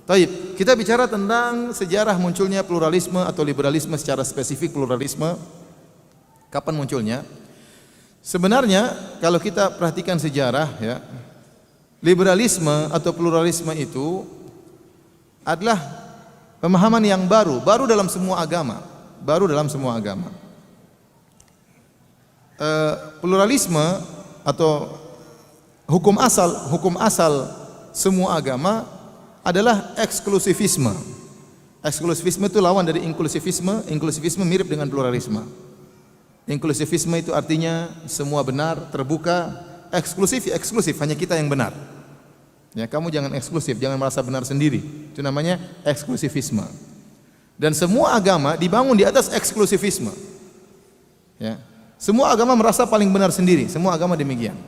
Taib, kita bicara tentang sejarah munculnya pluralisme atau liberalisme secara spesifik pluralisme. Kapan munculnya? Sebenarnya kalau kita perhatikan sejarah ya, liberalisme atau pluralisme itu adalah pemahaman yang baru dalam semua agama, baru dalam semua agama. Pluralisme atau hukum asal semua agama adalah eksklusivisme. Eksklusivisme itu lawan dari inklusivisme. Inklusivisme mirip dengan pluralisme. Inklusivisme itu artinya semua benar, terbuka. Eksklusif hanya kita yang benar. Ya, kamu jangan eksklusif, jangan merasa benar sendiri. Itu namanya eksklusivisme. Dan semua agama dibangun di atas eksklusivisme. Ya. Semua agama merasa paling benar sendiri. Semua agama demikian.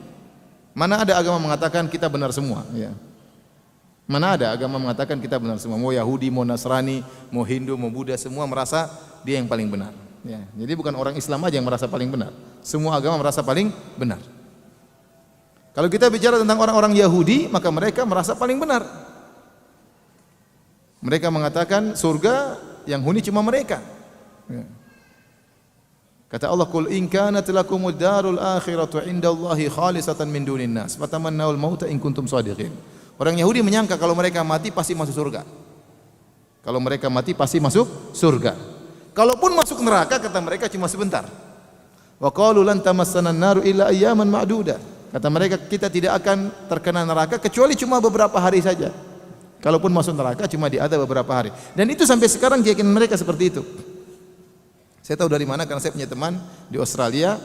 Mana ada agama mengatakan kita benar semua? Ya. Mana ada agama mengatakan kita benar semua? Mau Yahudi, mau Nasrani, mau Hindu, mau Buddha, semua merasa dia yang paling benar. Ya. Jadi bukan orang Islam aja yang merasa paling benar. Semua agama merasa paling benar. Kalau kita bicara tentang orang-orang Yahudi, maka mereka merasa paling benar. Mereka mengatakan surga yang huni cuma mereka. Ya. Kata Allah, "Qul in kanat lakumud darul akhiratu 'indallahi khalisatan min dunin nas, fatamannawul mauta in kuntum shadiqin." Orang Yahudi menyangka kalau mereka mati pasti masuk surga. Kalau mereka mati pasti masuk surga. Kalaupun masuk neraka, kata mereka cuma sebentar. Wa qalu lan tamassana an-naru illa ayyaman ma'duda. Kata mereka, kita tidak akan terkena neraka kecuali cuma beberapa hari saja. Kalaupun masuk neraka cuma di ada beberapa hari. Dan itu sampai sekarang keyakinan mereka seperti itu. Saya tahu dari mana karena saya punya teman di Australia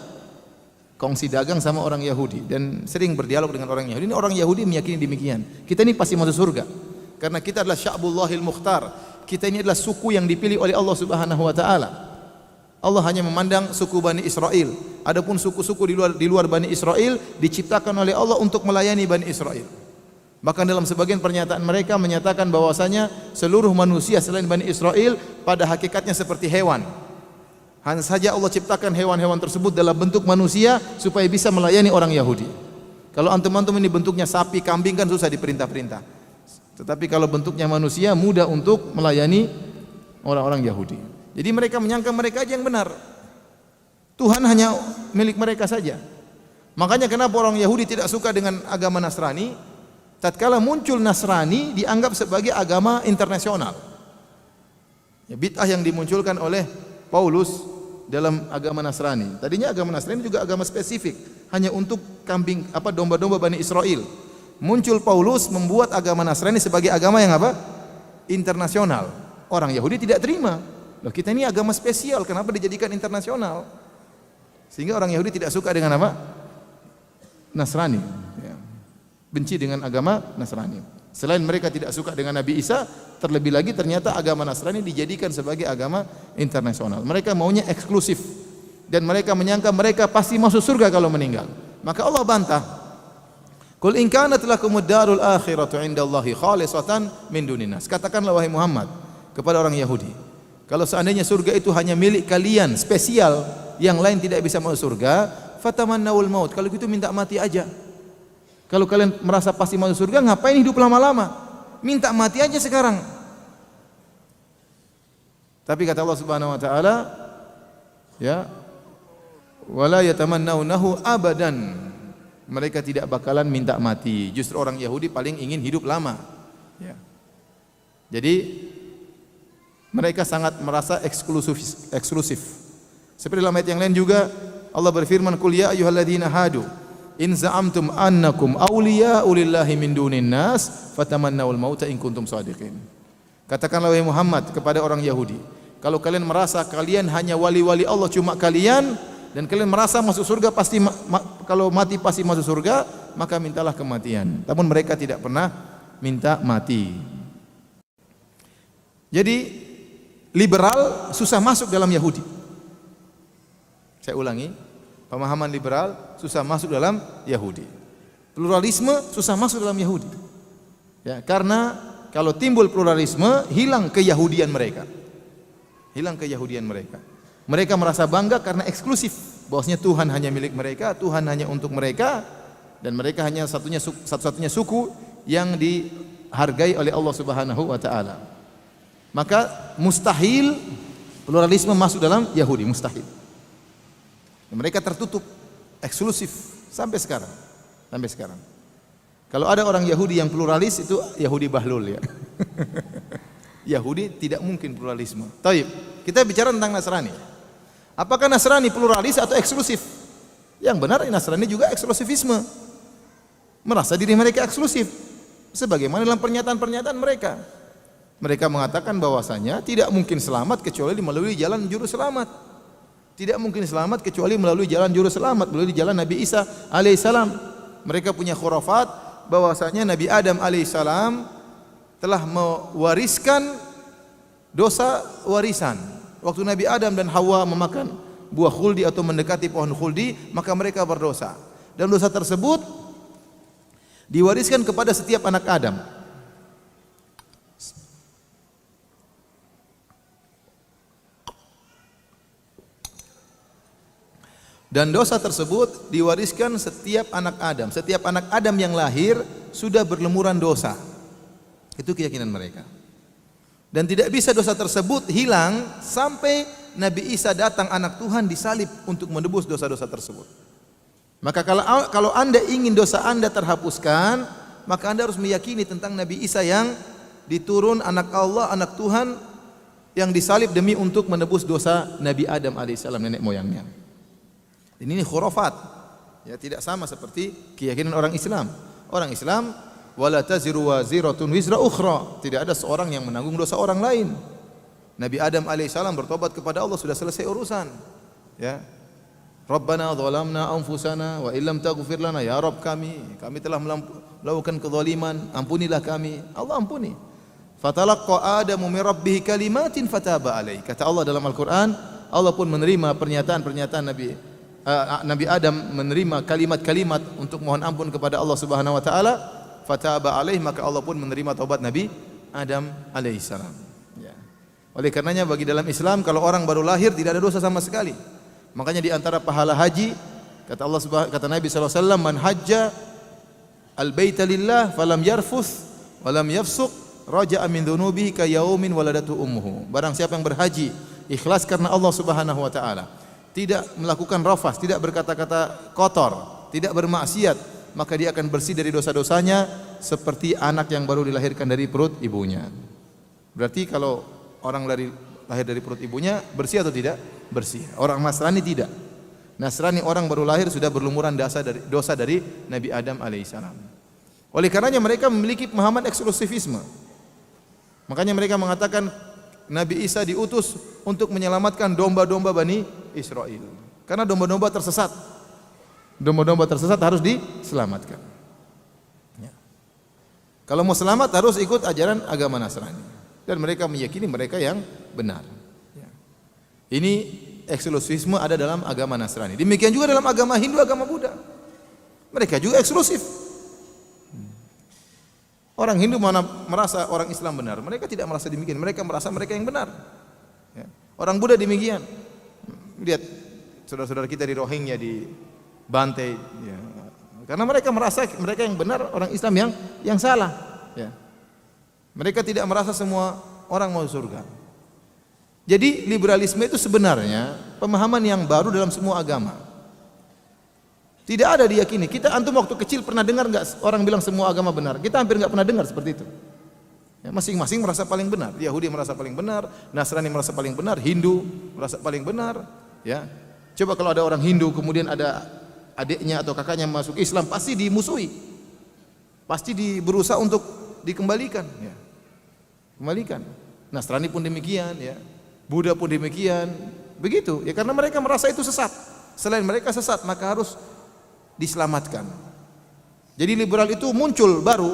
kongsi dagang sama orang Yahudi dan sering berdialog dengan orang Yahudi. Ini orang Yahudi meyakini demikian. Kita ini pasti masuk surga karena kita adalah sya'bullahil mukhtar. Kita ini adalah suku yang dipilih oleh Allah Subhanahu wa taala. Allah hanya memandang suku Bani Israel. Adapun suku-suku di luar Bani Israel diciptakan oleh Allah untuk melayani Bani Israel. Bahkan dalam sebagian pernyataan mereka menyatakan bahwasanya seluruh manusia selain Bani Israel pada hakikatnya seperti hewan. Hanya saja Allah ciptakan hewan-hewan tersebut dalam bentuk manusia supaya bisa melayani orang Yahudi. Kalau antum-antum ini bentuknya sapi, kambing kan susah diperintah-perintah. Tetapi kalau bentuknya manusia mudah untuk melayani orang-orang Yahudi. Jadi mereka menyangka mereka aja yang benar. Tuhan hanya milik mereka saja. Makanya kenapa orang Yahudi tidak suka dengan agama Nasrani? Tatkala muncul Nasrani dianggap sebagai agama internasional. Ya, bid'ah yang dimunculkan oleh Paulus dalam agama Nasrani. Tadinya agama Nasrani juga agama spesifik, hanya untuk domba-domba Bani Israel. Muncul Paulus membuat agama Nasrani sebagai agama yang apa? Internasional. Orang Yahudi tidak terima. Loh, kita ini agama spesial, kenapa dijadikan internasional? Sehingga orang Yahudi tidak suka dengan apa? Nasrani. Ya. Benci dengan agama Nasrani. Selain mereka tidak suka dengan Nabi Isa, terlebih lagi ternyata agama Nasrani dijadikan sebagai agama internasional. Mereka maunya eksklusif dan mereka menyangka mereka pasti masuk surga kalau meninggal. Maka Allah bantah. Qul in kanat lakumud darul akhiratu 'indallahi khalisatan min dunin nas. Katakanlah wahai Muhammad kepada orang Yahudi, kalau seandainya surga itu hanya milik kalian, spesial, yang lain tidak bisa masuk surga, fatamannawul maut. Kalau gitu minta mati aja. Kalau kalian merasa pasti masuk surga, ngapain hidup lama-lama? Minta mati aja sekarang. Tapi kata Allah Subhanahu wa taala, ya, wala yatamannawnahu abadan. Mereka tidak bakalan minta mati. Justru orang Yahudi paling ingin hidup lama. Ya. Jadi mereka sangat merasa eksklusif. Seperti dalam ayat yang lain juga Allah berfirman, "Qul ya ayyuhalladzina hadu in za'amtum annakum awliya'u lillahi min dunin nas fatamannawul mauta in kuntum shadiqin." Katakanlah wahai Muhammad kepada orang Yahudi, kalau kalian merasa kalian hanya wali-wali Allah cuma kalian dan kalian merasa masuk surga pasti kalau mati pasti masuk surga, maka mintalah kematian. Namun mereka tidak pernah minta mati. Jadi liberal susah masuk dalam Yahudi. Saya ulangi, pemahaman liberal susah masuk dalam Yahudi. Pluralisme susah masuk dalam Yahudi. Ya, karena kalau timbul pluralisme, hilang keyahudian mereka. Hilang keyahudian mereka. Mereka merasa bangga karena eksklusif. Bahwasanya Tuhan hanya milik mereka, Tuhan hanya untuk mereka, dan mereka hanya satu-satunya suku yang dihargai oleh Allah Subhanahu wa taala. Maka mustahil pluralisme masuk dalam Yahudi, mustahil. Mereka tertutup, eksklusif sampai sekarang. Sampai sekarang. Kalau ada orang Yahudi yang pluralis itu Yahudi bahlul ya. Yahudi tidak mungkin pluralisme. Taib. Kita bicara tentang Nasrani. Apakah Nasrani pluralis atau eksklusif? Yang benar Nasrani juga eksklusifisme. Merasa diri mereka eksklusif. Sebagaimana dalam pernyataan-pernyataan mereka. Mereka mengatakan bahwasanya tidak mungkin selamat kecuali melalui jalan juru selamat. Tidak mungkin selamat kecuali melalui jalan juru selamat, melalui jalan Nabi Isa alaihissalam. Mereka punya khurafat bahwasanya Nabi Adam alaihissalam telah mewariskan dosa warisan. Waktu Nabi Adam dan Hawa memakan buah khuldi atau mendekati pohon khuldi, maka mereka berdosa. Dan dosa tersebut diwariskan kepada setiap anak Adam. Dan dosa tersebut diwariskan setiap anak Adam. Setiap anak Adam yang lahir sudah berlumuran dosa. Itu keyakinan mereka. Dan tidak bisa dosa tersebut hilang sampai Nabi Isa datang anak Tuhan disalib untuk menebus dosa-dosa tersebut. Maka kalau Anda ingin dosa Anda terhapuskan, maka Anda harus meyakini tentang Nabi Isa yang diturun anak Allah, anak Tuhan yang disalib demi untuk menebus dosa Nabi Adam alaihissalam, nenek moyangnya. Ini khurafat. Ya, tidak sama seperti keyakinan orang Islam. Orang Islam wala taziru waziratun wizra ukhra. Tidak ada seorang yang menanggung dosa orang lain. Nabi Adam alaihissalam bertobat kepada Allah, sudah selesai urusan. Ya. Rabbana zalamna anfusana wa illam taghfir lana, ya Rabb kami telah melakukan kezaliman, ampunilah kami. Allah ampuni. Fatalaqqa Adamu min rabbih kalimatin fataba alaihi. Kata Allah dalam Al-Qur'an, Allah pun menerima pernyataan Nabi Adam, menerima kalimat-kalimat untuk mohon ampun kepada Allah Subhanahu wa taala. Fataba alaih, maka Allah pun menerima taubat Nabi Adam alaihissalam. Ya. Oleh karenanya bagi dalam Islam kalau orang baru lahir tidak ada dosa sama sekali. Makanya di antara pahala haji kata Nabi sallallahu alaihi wasallam, man hajja al-baita lillah falam yarfuth walam yafsuq raja'a min dhunubihi ka yaumin waladatu ummuhu. Barang siapa yang berhaji ikhlas karena Allah Subhanahu wa taala, tidak melakukan rafas, tidak berkata-kata kotor, tidak bermaksiat, maka dia akan bersih dari dosa-dosanya seperti anak yang baru dilahirkan dari perut ibunya. Berarti kalau orang lahir dari perut ibunya bersih atau tidak? Bersih. Orang Nasrani tidak. Nasrani orang baru lahir sudah berlumuran dosa dari Nabi Adam alaihissalam. Oleh karenanya mereka memiliki pemahaman eksklusifisme. Makanya mereka mengatakan Nabi Isa diutus untuk menyelamatkan domba-domba Bani Israel. Karena domba-domba tersesat. Domba-domba tersesat harus diselamatkan. Ya. Kalau mau selamat harus ikut ajaran agama Nasrani. Dan mereka meyakini mereka yang benar. Ya. Ini eksklusifisme ada dalam agama Nasrani. Demikian juga dalam agama Hindu, agama Buddha. Mereka juga eksklusif. Orang Hindu mana merasa orang Islam benar? Mereka tidak merasa demikian. Mereka merasa mereka yang benar. Ya. Orang Buddha demikian. Lihat saudara-saudara kita di Rohingya dibantai. Ya. Karena mereka merasa mereka yang benar, orang Islam yang salah. Ya. Mereka tidak merasa semua orang mau surga. Jadi liberalisme itu sebenarnya pemahaman yang baru dalam semua agama. Tidak ada diyakini. Kita antum waktu kecil pernah dengar enggak orang bilang semua agama benar? Kita hampir enggak pernah dengar seperti itu. Ya, masing-masing merasa paling benar. Yahudi merasa paling benar, Nasrani merasa paling benar, Hindu merasa paling benar. Ya, coba kalau ada orang Hindu kemudian ada adiknya atau kakaknya masuk Islam, pasti dimusuhi, pasti berusaha untuk dikembalikan. Ya. Kembalikan. Nasrani pun demikian. Ya. Buddha pun demikian. Begitu. Ya karena mereka merasa itu sesat. Selain mereka sesat, maka harus diselamatkan. Jadi liberal itu muncul baru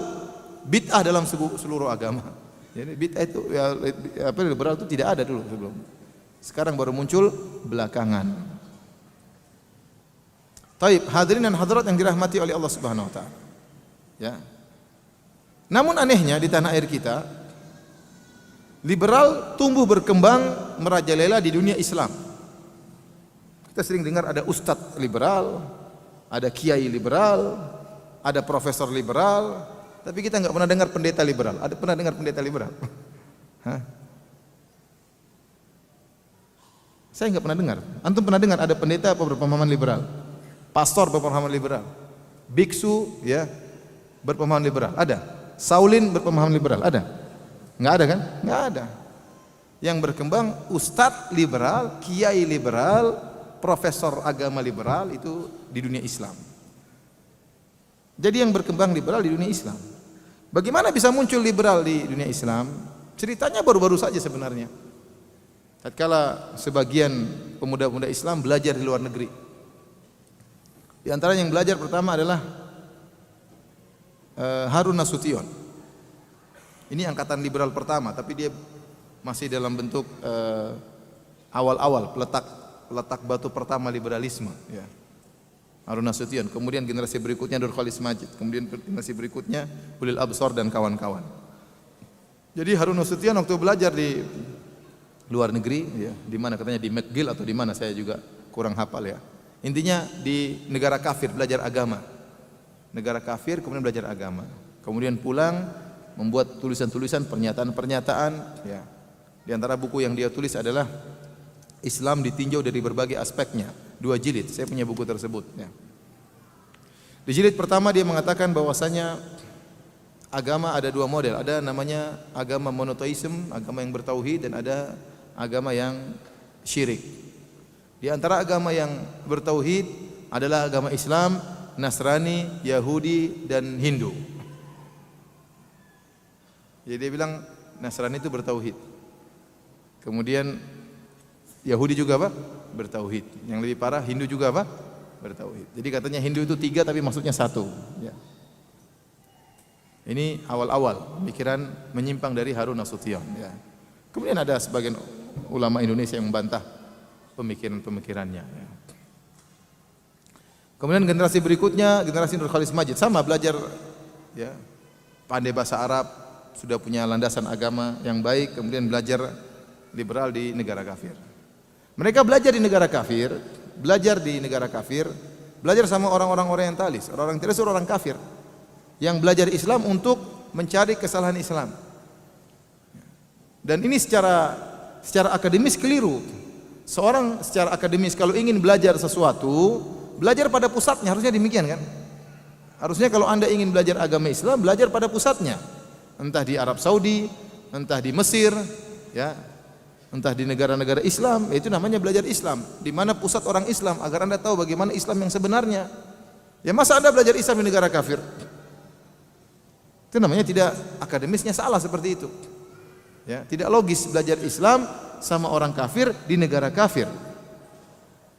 bid'ah dalam seluruh agama. Jadi bid'ah itu liberal itu tidak ada dulu sebelum. Sekarang baru muncul belakangan. Taib, hadirin dan hadirat yang dirahmati oleh Allah Subhanahu wa taala. Ya. Namun anehnya di tanah air kita liberal tumbuh berkembang merajalela di dunia Islam. Kita sering dengar ada ustadz liberal, ada kiai liberal, ada profesor liberal, Tapi kita nggak pernah dengar pendeta liberal. Ada pernah dengar pendeta liberal? Hah? Saya nggak pernah dengar. Antum pernah dengar ada pendeta apa berpemahaman liberal? Pastor berpemahaman liberal? Biksu ya berpemahaman liberal? Ada? Saulin berpemahaman liberal? Ada? Nggak ada kan? Nggak ada. Yang berkembang ustadz liberal, kiai liberal, profesor agama liberal itu di dunia Islam. Jadi yang berkembang liberal di dunia Islam. Bagaimana bisa muncul liberal di dunia Islam? Ceritanya baru-baru saja sebenarnya. Tatkala sebagian pemuda-pemuda Islam belajar di luar negeri. Di antara yang belajar pertama adalah Harun Nasution. Ini angkatan liberal pertama, tapi dia masih dalam bentuk awal-awal peletak batu pertama liberalisme. Ya. Harun Nasution. Kemudian generasi berikutnya Nur Khalis Majid. Kemudian generasi berikutnya Ulil Absar dan kawan-kawan. Jadi Harun Nasution waktu belajar di luar negeri, ya, di mana katanya di McGill atau di mana saya juga kurang hafal ya. Intinya di negara kafir belajar agama. Negara kafir kemudian belajar agama. Kemudian pulang membuat tulisan-tulisan, pernyataan-pernyataan. Ya. Di antara buku yang dia tulis adalah Islam ditinjau dari berbagai aspeknya. 2 jilid. Saya punya buku tersebut. Ya. Di jilid pertama dia mengatakan bahwasanya agama ada 2 model. Ada namanya agama monoteisme, agama yang bertauhid, dan ada agama yang syirik. Di antara agama yang bertauhid adalah agama Islam, Nasrani, Yahudi, dan Hindu. Jadi dia bilang Nasrani itu bertauhid. Kemudian Yahudi juga apa? Bertauhid. Yang lebih parah Hindu juga apa? Bertauhid. Jadi katanya Hindu itu 3 tapi maksudnya 1. Ya. Ini awal-awal pemikiran menyimpang dari Harun Nasution. Ya. Kemudian ada sebagian ulama Indonesia yang membantah pemikiran-pemikirannya. Ya. Kemudian generasi berikutnya, generasi Nur Khalis Majid, sama belajar, ya, pandai bahasa Arab, sudah punya landasan agama yang baik, kemudian belajar liberal di negara kafir. Mereka belajar di negara kafir, belajar sama orang-orang orientalis, orang-orang Tiris, orang kafir yang belajar Islam untuk mencari kesalahan Islam. Dan ini secara akademis keliru. Seorang secara akademis kalau ingin belajar sesuatu, belajar pada pusatnya, harusnya demikian kan? Harusnya kalau Anda ingin belajar agama Islam, belajar pada pusatnya. Entah di Arab Saudi, entah di Mesir, ya, entah di negara-negara Islam, itu namanya belajar Islam. Di mana pusat orang Islam, agar Anda tahu bagaimana Islam yang sebenarnya. Ya masa Anda belajar Islam di negara kafir? Itu namanya tidak akademisnya salah seperti itu. Ya, tidak logis belajar Islam sama orang kafir di negara kafir.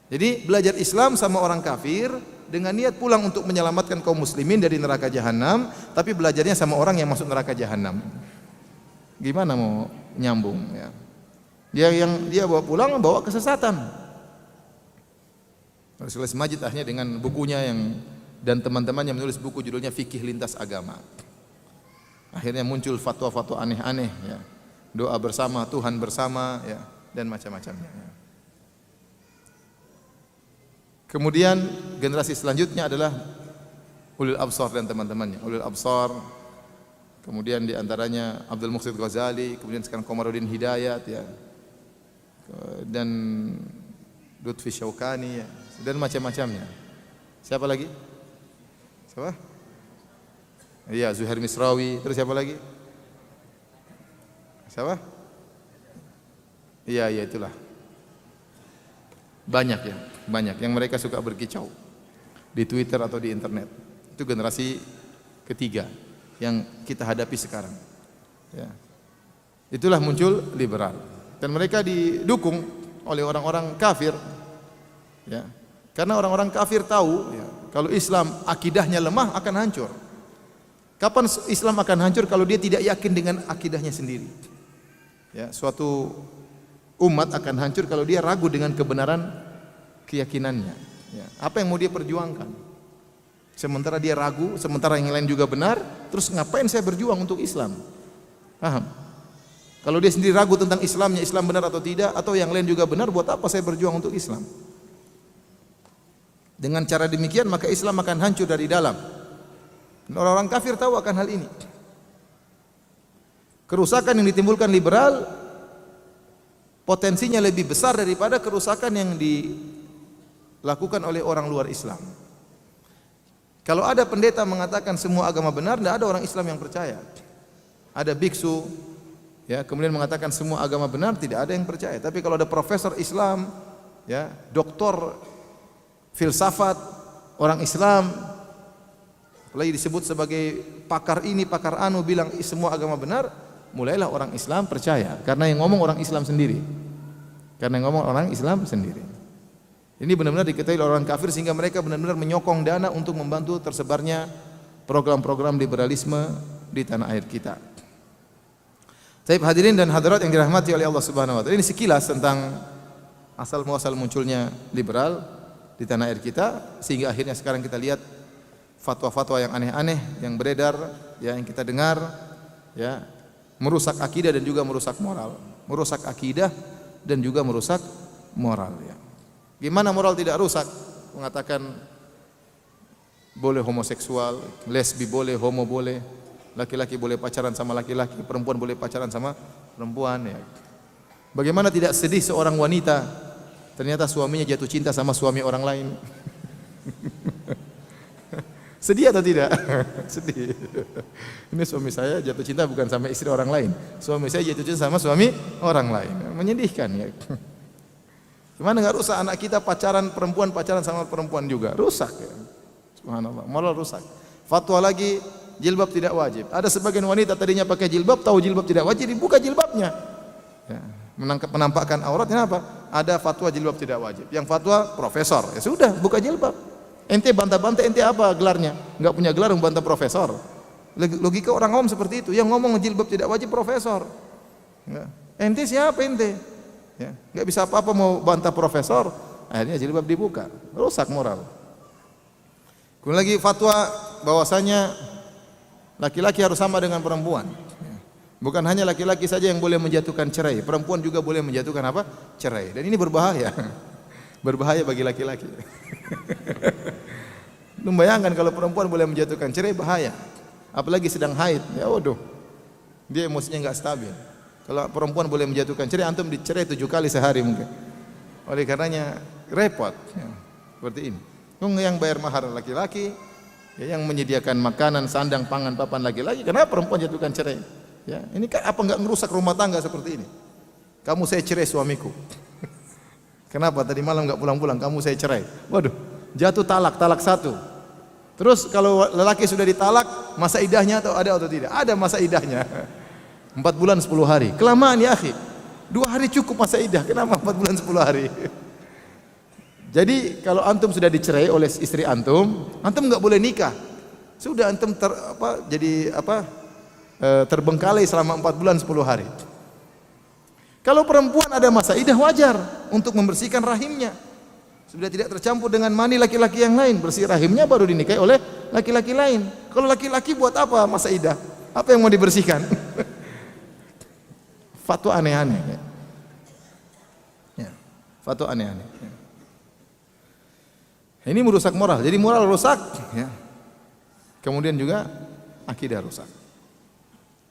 Jadi belajar Islam sama orang kafir dengan niat pulang untuk menyelamatkan kaum muslimin dari neraka jahanam, tapi belajarnya sama orang yang masuk neraka jahanam. Gimana mau nyambung ya? Yang dia bawa pulang bawa kesesatan. Rasulullah Majid akhirnya dengan bukunya dan teman-temannya menulis buku judulnya Fikih Lintas Agama. Akhirnya muncul fatwa-fatwa aneh-aneh ya. Doa bersama, Tuhan bersama ya, dan macam-macamnya ya. Kemudian generasi selanjutnya adalah Ulil Absar dan teman-temannya. Ulil Absar, kemudian di antaranya Abdul Muqsid Ghazali, kemudian sekarang Komarudin Hidayat ya. Dan Lutfi Syaukani ya, dan macam-macamnya. Siapa lagi? Siapa? Iya, Zuhair Misrawi. Terus siapa lagi? Siapa? Iya, itulah. Banyak ya, banyak yang mereka suka berkicau di Twitter atau di internet. Itu generasi ketiga yang kita hadapi sekarang. Ya. Itulah muncul liberal. Dan mereka didukung oleh orang-orang kafir, ya. Karena orang-orang kafir tahu, ya, kalau Islam akidahnya lemah akan hancur. Kapan Islam akan hancur kalau dia tidak yakin dengan akidahnya sendiri? Ya, suatu umat akan hancur kalau dia ragu dengan kebenaran keyakinannya. Ya, apa yang mau dia perjuangkan? Sementara dia ragu, sementara yang lain juga benar, terus ngapain saya berjuang untuk Islam? Paham? Kalau dia sendiri ragu tentang Islamnya, Islam benar atau tidak, atau yang lain juga benar, buat apa saya berjuang untuk Islam? Dengan cara demikian maka Islam akan hancur dari dalam. Orang-orang kafir tahu akan hal ini. Kerusakan yang ditimbulkan liberal potensinya lebih besar daripada kerusakan yang dilakukan oleh orang luar Islam. Kalau ada pendeta mengatakan semua agama benar, tidak ada orang Islam yang percaya. Ada biksu, ya, kemudian mengatakan semua agama benar, tidak ada yang percaya. Tapi kalau ada profesor Islam, ya, doktor filsafat orang Islam, apalagi disebut sebagai pakar ini, pakar anu, bilang semua agama benar, mulailah orang Islam percaya. Karena yang ngomong orang Islam sendiri. Karena yang ngomong orang Islam sendiri. Ini benar-benar diketahui oleh orang kafir sehingga mereka benar-benar menyokong dana untuk membantu tersebarnya program-program liberalisme di tanah air kita. Baik hadirin dan hadirat yang dirahmati oleh Allah Subhanahu wa taala. Ini sekilas tentang asal muasal munculnya liberal di tanah air kita sehingga akhirnya sekarang kita lihat fatwa-fatwa yang aneh-aneh yang beredar, ya, yang kita dengar, ya, merusak akidah dan juga merusak moral. Merusak akidah dan juga merusak moral, ya. Gimana moral tidak rusak? Mengatakan boleh homoseksual, lesbi boleh, homo boleh, laki-laki boleh pacaran sama laki-laki, perempuan boleh pacaran sama perempuan, ya. Bagaimana tidak sedih seorang wanita ternyata suaminya jatuh cinta sama suami orang lain? Sedih atau tidak? Sedih. Ini suami saya jatuh cinta bukan sama istri orang lain. Suami saya jatuh cinta sama suami orang lain. Menyedihkan, ya. Gimana nggak rusak anak kita pacaran perempuan pacaran sama perempuan juga? Rusak, ya. Subhanallah, moral rusak. Fatwa lagi jilbab tidak wajib. Ada sebagian wanita tadinya pakai jilbab, tahu jilbab tidak wajib, dibuka jilbabnya. Ya, menampakkan auratnya apa? Ada fatwa jilbab tidak wajib. Yang fatwa profesor, ya sudah, buka jilbab. Ente bantah-bantah, ente apa gelarnya? Enggak punya gelar membantah profesor. Logika orang awam seperti itu. Yang ngomong jilbab tidak wajib profesor. Ya. Ente siapa ente? Ya, enggak bisa apa-apa mau bantah profesor. Akhirnya jilbab dibuka. Rusak moral. Kemudian lagi fatwa bahwasanya laki-laki harus sama dengan perempuan. Bukan hanya laki-laki saja yang boleh menjatuhkan cerai, perempuan juga boleh menjatuhkan apa? Cerai. Dan ini berbahaya. Berbahaya bagi laki-laki. Membayangkan kalau perempuan boleh menjatuhkan cerai, bahaya. Apalagi sedang haid, ya waduh. Dia emosinya enggak stabil. Kalau perempuan boleh menjatuhkan cerai, antum dicerai 7 kali sehari mungkin. Oleh karenanya repot, ya. Seperti ini. Yang bayar mahar laki-laki, ya, yang menyediakan makanan, sandang, pangan, papan laki-laki. Kenapa perempuan jatuhkan cerai? Ya, ini apa enggak merusak rumah tangga seperti ini? Kamu saya cerai suamiku. Kenapa tadi malam enggak pulang-pulang? Kamu saya cerai. Waduh, jatuh talak 1. Terus kalau lelaki sudah ditalak, masa idahnya ada atau tidak? Ada masa idahnya. 4 bulan 10 hari. Kelamaan ya akhi. 2 hari cukup masa idah. Kenapa 4 bulan 10 hari? Jadi kalau antum sudah dicerai oleh istri antum enggak boleh nikah. Sudah antum terbengkalai selama 4 bulan 10 hari. Kalau perempuan ada masa idah wajar untuk membersihkan rahimnya. Sudah tidak tercampur dengan mani laki-laki yang lain, bersih rahimnya baru dinikahi oleh laki-laki lain. Kalau laki-laki buat apa masa idah? Apa yang mau dibersihkan? Fatwa aneh-aneh, ya. Ya, fatwa aneh-aneh, ya. Ini merusak moral. Jadi moral rusak, ya. Kemudian juga akidah rusak.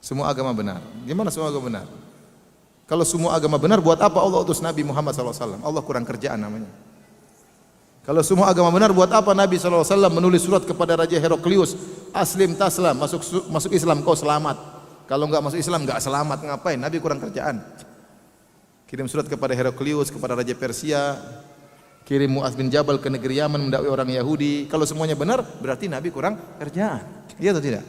Semua agama benar. Gimana semua agama benar? Kalau semua agama benar, buat apa Allah utus Nabi Muhammad SAW? Allah kurang kerjaan namanya. Kalau semua agama benar, buat apa Nabi SAW menulis surat kepada Raja Heraklius, aslim taslam, masuk Islam kau selamat. Kalau enggak masuk Islam enggak selamat, ngapain? Nabi kurang kerjaan. Kirim surat kepada Heraklius, kepada Raja Persia, kirim Mu'adz bin Jabal ke negeri Yaman mendakwai orang Yahudi. Kalau semuanya benar, berarti Nabi kurang kerjaan. Iya atau tidak?